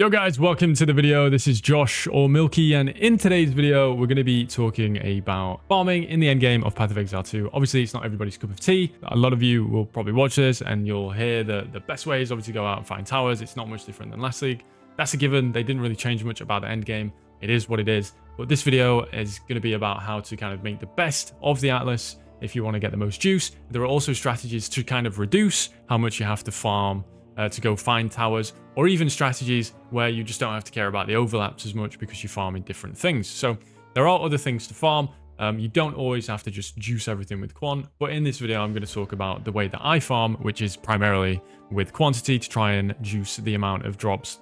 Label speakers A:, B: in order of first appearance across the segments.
A: Yo guys, welcome to the video. This is Josh or Milky, and in today's video we're going to be talking about farming in the endgame of Path of Exile 2. Obviously it's not everybody's cup of tea. A lot of you will probably watch this and you'll hear the best way is obviously go out and find towers. It's not much different than last league. That's a given. They didn't really change much about the endgame. It is what it is. But this video is going to be about how to kind of make the best of the Atlas if you want to get the most juice. There are also strategies to kind of reduce how much you have to farm to go find towers, or even strategies where you just don't have to care about the overlaps as much because you farm in different things. So there are other things to farm. You don't always have to just juice everything with quant, but in this video I'm going to talk about the way that I farm, which is primarily with quantity to try and juice the amount of drops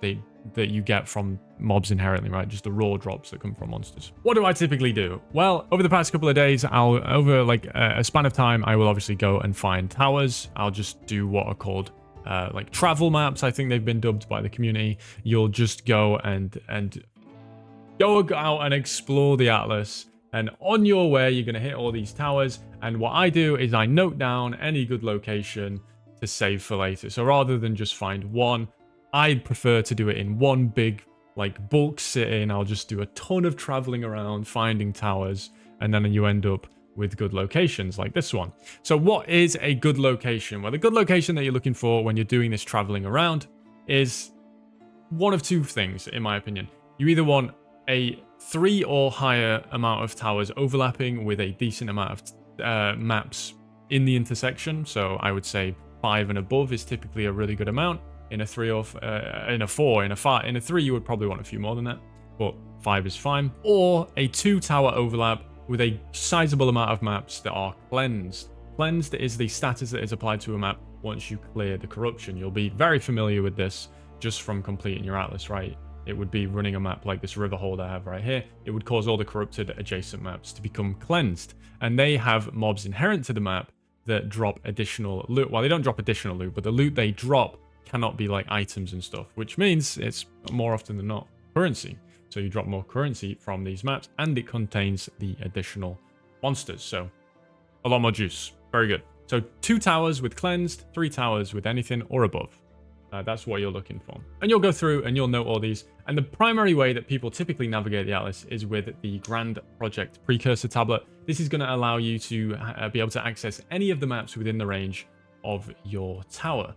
A: that you get from mobs inherently, right? Just the raw drops that come from monsters. What do I typically do? Well, over the past couple of days, over like a span of time, I will obviously go and find towers. I'll just do what are called like travel maps. I think they've been dubbed by the community. You'll just go and go out and explore the Atlas, and on your way you're going to hit all these towers, and what I do is I note down any good location to save for later. So rather than just find one, I'd prefer to do it in one big like bulk city, and I'll just do a ton of traveling around finding towers, and then you end up with good locations like this one. So what is a good location? Well, the good location that you're looking for when you're doing this traveling around is one of two things, in my opinion. You either want a 3 or higher amount of towers overlapping with a decent amount of maps in the intersection. So I would say 5 and above is typically a really good amount. In a 3 or in a 4, in a 5, in a 3 you would probably want a few more than that, but 5 is fine. Or a 2 tower overlap with a sizable amount of maps that are cleansed. Cleansed is the status that is applied to a map once you clear the corruption. You'll be very familiar with this just from completing your Atlas, right? It would be running a map like this river hold I have right here. It would cause all the corrupted adjacent maps to become cleansed. And they have mobs inherent to the map that drop additional loot. Well, they don't drop additional loot, but the loot they drop cannot be like items and stuff, which means it's more often than not currency. So you drop more currency from these maps, and it contains the additional monsters. So a lot more juice. Very good. So 2 towers with cleansed, 3 towers with anything or above. That's what you're looking for. And you'll go through and you'll note all these. And the primary way that people typically navigate the Atlas is with the Grand Project Precursor tablet. This is going to allow you to be able to access any of the maps within the range of your tower.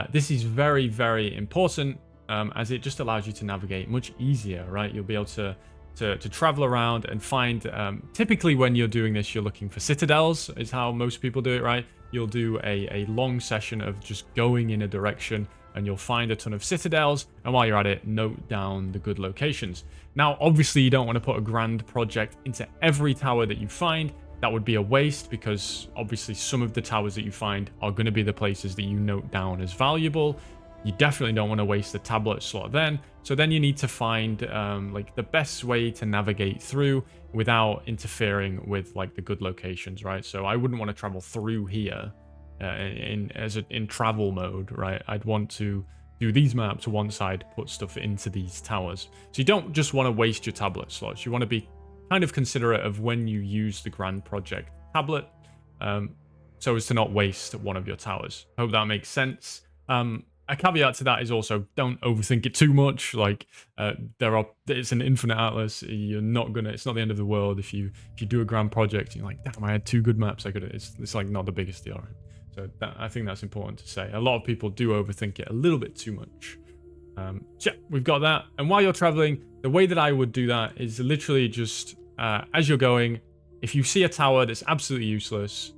A: This is very, very important. As it just allows you to navigate much easier, right? You'll be able to travel around and find, typically when you're doing this, you're looking for citadels, is how most people do it, right? You'll do a long session of just going in a direction, and you'll find a ton of citadels, and while you're at it, note down the good locations. Now, obviously, you don't want to put a grand project into every tower that you find. That would be a waste, because obviously some of the towers that you find are going to be the places that you note down as valuable. You definitely don't want to waste the tablet slot then. So then you need to find like the best way to navigate through without interfering with like the good locations, right? So I wouldn't want to travel through here in travel mode, right? I'd want to do these maps once I'd put stuff into these towers. So you don't just want to waste your tablet slots. You want to be kind of considerate of when you use the Grand Project tablet, so as to not waste one of your towers. Hope that makes sense. A caveat to that is also don't overthink it too much. Like it's an infinite Atlas. You're not gonna. It's not the end of the world if you do a grand project and you're like, damn, I had 2 good maps. It's like not the biggest deal, right? So I think that's important to say. A lot of people do overthink it a little bit too much. So yeah, we've got that. And while you're traveling, the way that I would do that is literally just as you're going, if you see a tower that's absolutely useless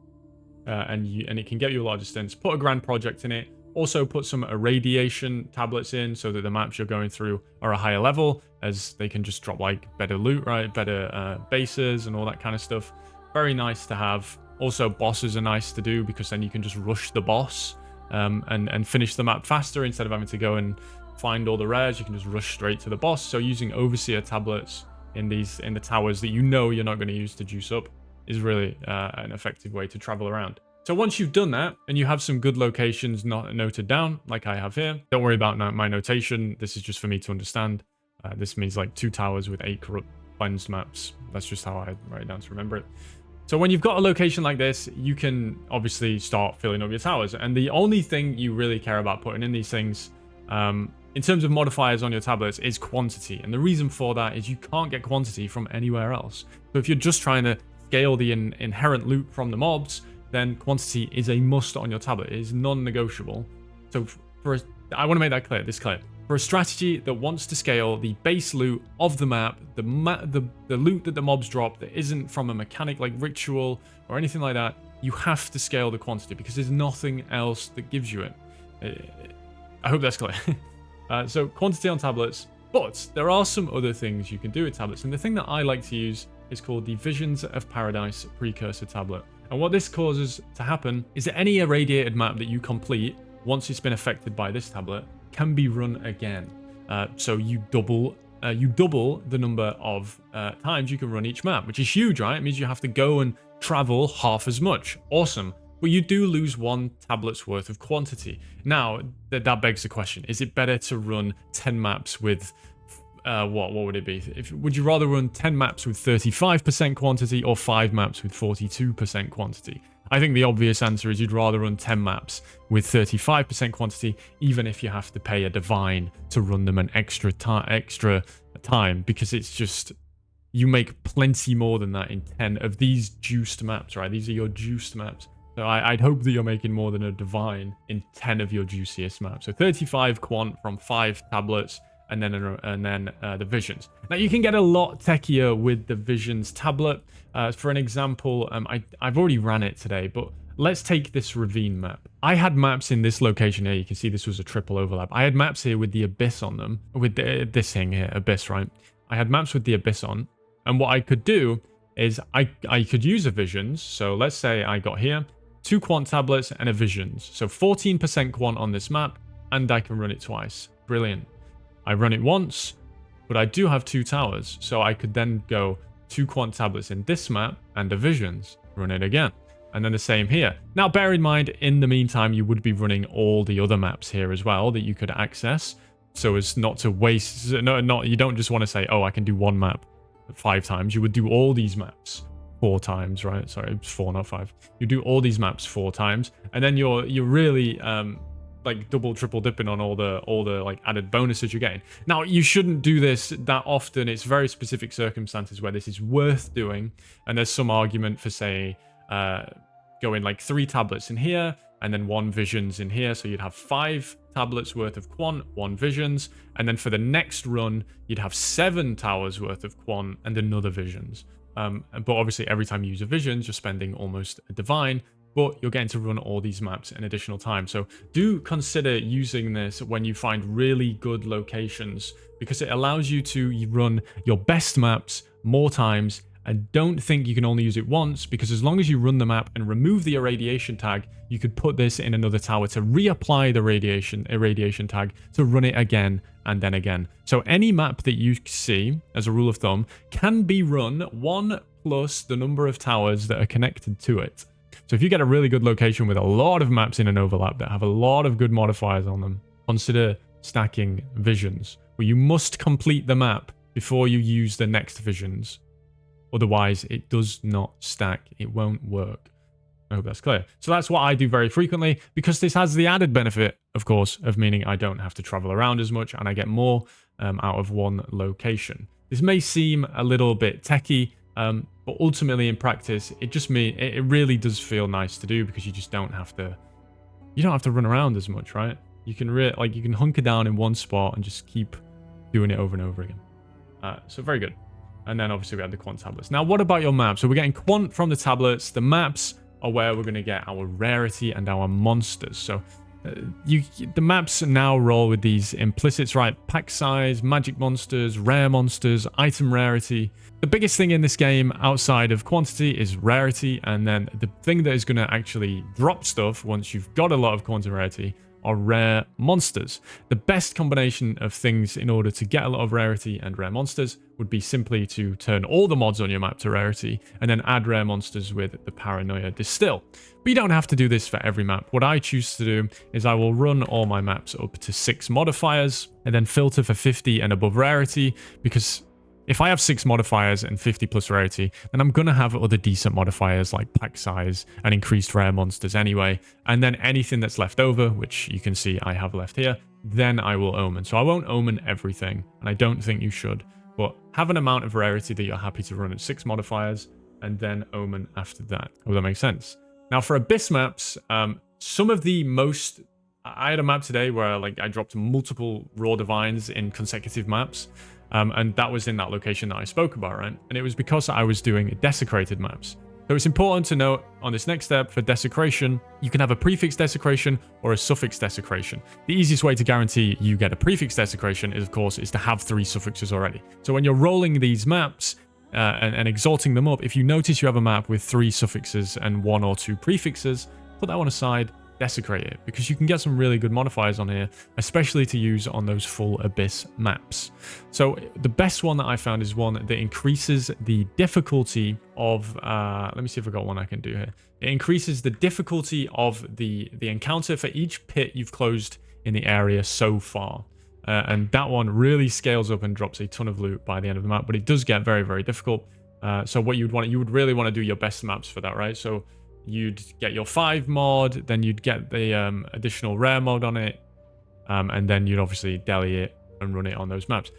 A: and it can get you a lot of distance, put a grand project in it. Also put some irradiation tablets in so that the maps you're going through are a higher level, as they can just drop like better loot, right? Better bases and all that kind of stuff. Very nice to have. Also, bosses are nice to do because then you can just rush the boss and finish the map faster instead of having to go and find all the rares. You can just rush straight to the boss. So using overseer tablets in the towers that you know you're not going to use to juice up is really an effective way to travel around. So once you've done that and you have some good locations not noted down, like I have here, don't worry about my notation. This is just for me to understand. This means like 2 towers with 8 corrupt cleansed maps. That's just how I write it down to remember it. So when you've got a location like this, you can obviously start filling up your towers. And the only thing you really care about putting in these things in terms of modifiers on your tablets is quantity. And the reason for that is you can't get quantity from anywhere else. So if you're just trying to scale the inherent loot from the mobs, then quantity is a must on your tablet. It is non-negotiable. So I want to make that clear, clear. For a strategy that wants to scale the base loot of the map, the loot that the mobs drop that isn't from a mechanic like ritual or anything like that, you have to scale the quantity because there's nothing else that gives you it. I hope that's clear. So quantity on tablets, but there are some other things you can do with tablets. And the thing that I like to use is called the Visions of Paradise Precursor Tablet. And what this causes to happen is that any irradiated map that you complete, once it's been affected by this tablet, can be run again. So you double the number of times you can run each map, which is huge, right? It means you have to go and travel half as much. Awesome. But you do lose 1 tablet's worth of quantity. Now, that begs the question, is it better to run 10 maps with, what would it be? Would you rather run 10 maps with 35% quantity or 5 maps with 42% quantity? I think the obvious answer is you'd rather run 10 maps with 35% quantity, even if you have to pay a divine to run them an extra time, because it's just, you make plenty more than that in 10 of these juiced maps, right? These are your juiced maps. So I'd hope that you're making more than a divine in 10 of your juiciest maps. So 35 quant from 5 tablets, and then the visions. Now you can get a lot techier with the visions tablet. For an example, I've already ran it today, but let's take this ravine map. I had maps in this location here. You can see this was a triple overlap. I had maps here with the abyss on them, with this thing here, abyss, right? I had maps with the abyss on, and what I could do is I could use a visions. So let's say I got here 2 quant tablets and a visions. So 14% quant on this map, and I can run it twice. Brilliant. I run it once, but I do have 2 towers, so I could then go 2 quant tablets in this map and the visions, run it again, and then the same here. Now bear in mind, in the meantime, you would be running all the other maps here as well that you could access, so as not to waste, you don't just want to say, oh, I can do 1 map 5 times. You would do all these maps 4 times, right? Sorry, it's 4, not 5. You do all these maps 4 times, and then you're really like double, triple dipping on all the like added bonuses you're getting. Now you shouldn't do this that often. It's very specific circumstances where this is worth doing, and there's some argument for say going like 3 tablets in here and then 1 visions in here, so you'd have 5 tablets worth of quant, 1 visions, and then for the next run you'd have 7 towers worth of quant and another visions. But obviously every time you use a visions, you're spending almost a divine, but you're getting to run all these maps in additional time. So do consider using this when you find really good locations, because it allows you to run your best maps more times. And don't think you can only use it once, because as long as you run the map and remove the irradiation tag, you could put this in another tower to reapply the irradiation tag to run it again and then again. So any map that you see, as a rule of thumb, can be run 1 plus the number of towers that are connected to it. So if you get a really good location with a lot of maps in an overlap that have a lot of good modifiers on them, consider stacking visions, where you must complete the map before you use the next visions. Otherwise, it does not stack. It won't work. I hope that's clear. So that's what I do very frequently, because this has the added benefit, of course, of meaning I don't have to travel around as much and I get more out of 1 location. This may seem a little bit techie, but ultimately in practice, it really does feel nice to do, because you just don't have to run around as much, right? You can you can hunker down in 1 spot and just keep doing it over and over again. So very good. And then obviously we have the quant tablets. Now, what about your maps? So we're getting quant from the tablets. The maps are where we're going to get our rarity and our monsters. So the maps now roll with these implicits, right? Pack size, magic monsters, rare monsters, item rarity. The biggest thing in this game outside of quantity is rarity. And then the thing that is going to actually drop stuff once you've got a lot of quantity rarity are rare monsters. The best combination of things in order to get a lot of rarity and rare monsters would be simply to turn all the mods on your map to rarity and then add rare monsters with the Paranoia Distill. But you don't have to do this for every map. What I choose to do is I will run all my maps up to 6 modifiers and then filter for 50 and above rarity, because if I have 6 modifiers and 50 plus rarity, then I'm going to have other decent modifiers like pack size and increased rare monsters anyway. And then anything that's left over, which you can see I have left here, then I will omen. So I won't omen everything, and I don't think you should, but have an amount of rarity that you're happy to run at 6 modifiers, and then omen after that. Hope that makes sense. Now for abyss maps, some of the most... I had a map today where like I dropped multiple raw divines in consecutive maps, and that was in that location that I spoke about, right? And it was because I was doing desecrated maps. So it's important to note on this next step for desecration, you can have a prefix desecration or a suffix desecration. The easiest way to guarantee you get a prefix desecration is, of course, is to have 3 suffixes already. So when you're rolling these maps and exalting them up, if you notice you have a map with 3 suffixes and 1 or 2 prefixes, put that one aside, desecrate it, because you can get some really good modifiers on here, especially to use on those full abyss maps. So the best one that I found is one that increases the difficulty of let me see if I got one I can do here. It increases the difficulty of the encounter for each pit you've closed in the area so far, and that one really scales up and drops a ton of loot by the end of the map, but it does get very, very difficult. So what you would really want to do your best maps for that, right? So you'd get your 5 mod, then you'd get the additional rare mod on it, and then you'd obviously deli it and run it on those maps.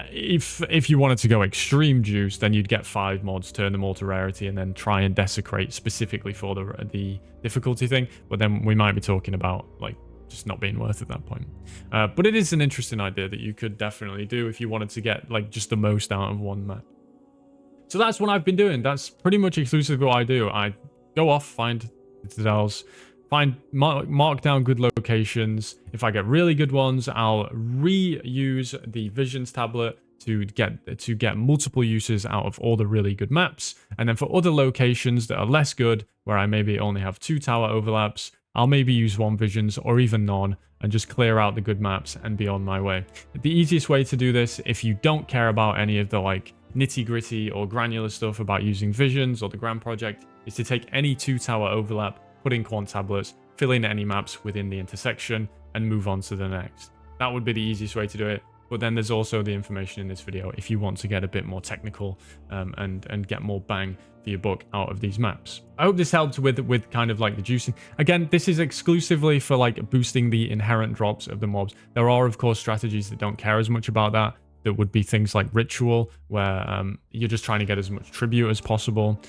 A: If you wanted to go extreme juice, then you'd get 5 mods, turn them all to rarity, and then try and desecrate specifically for the difficulty thing. But then we might be talking about like just not being worth at that point. But it is an interesting idea that you could definitely do if you wanted to get like just the most out of one map. So that's what I've been doing. That's pretty much exclusively what I do. I go off, find citadels, mark down good locations. If I get really good ones, I'll reuse the visions tablet to get multiple uses out of all the really good maps. And then for other locations that are less good, where I maybe only have 2 tower overlaps, I'll maybe use 1 visions or even none and just clear out the good maps and be on my way. The easiest way to do this, if you don't care about any of the like nitty-gritty or granular stuff about using visions or the grand project, is to take any 2 tower overlap, put in quant tablets, fill in any maps within the intersection, and move on to the next. That would be the easiest way to do it. But then there's also the information in this video if you want to get a bit more technical and get more bang for your buck out of these maps. I hope this helped with kind of like the juicing. Again, this is exclusively for like boosting the inherent drops of the mobs. There are of course strategies that don't care as much about that. That would be things like ritual, where you're just trying to get as much tribute as possible.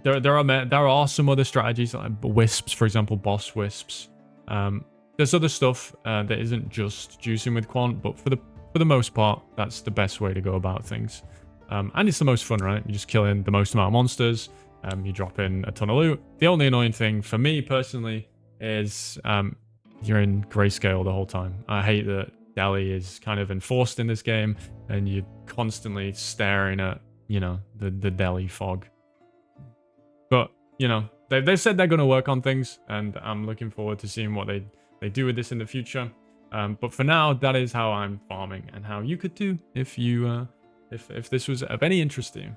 A: There are some other strategies like wisps, for example, boss wisps. There's other stuff that isn't just juicing with quant, but for the most part, that's the best way to go about things. And it's the most fun, right? You're just killing the most amount of monsters. You drop in a ton of loot. The only annoying thing for me personally is you're in grayscale the whole time. I hate that deli is kind of enforced in this game, and you're constantly staring at, you know, the deli fog. But, you know, they've said they're going to work on things, and I'm looking forward to seeing what they do with this in the future. But for now, that is how I'm farming and how you could do if you if this was of any interest to you.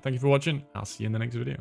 A: Thank you for watching. I'll see you in the next video.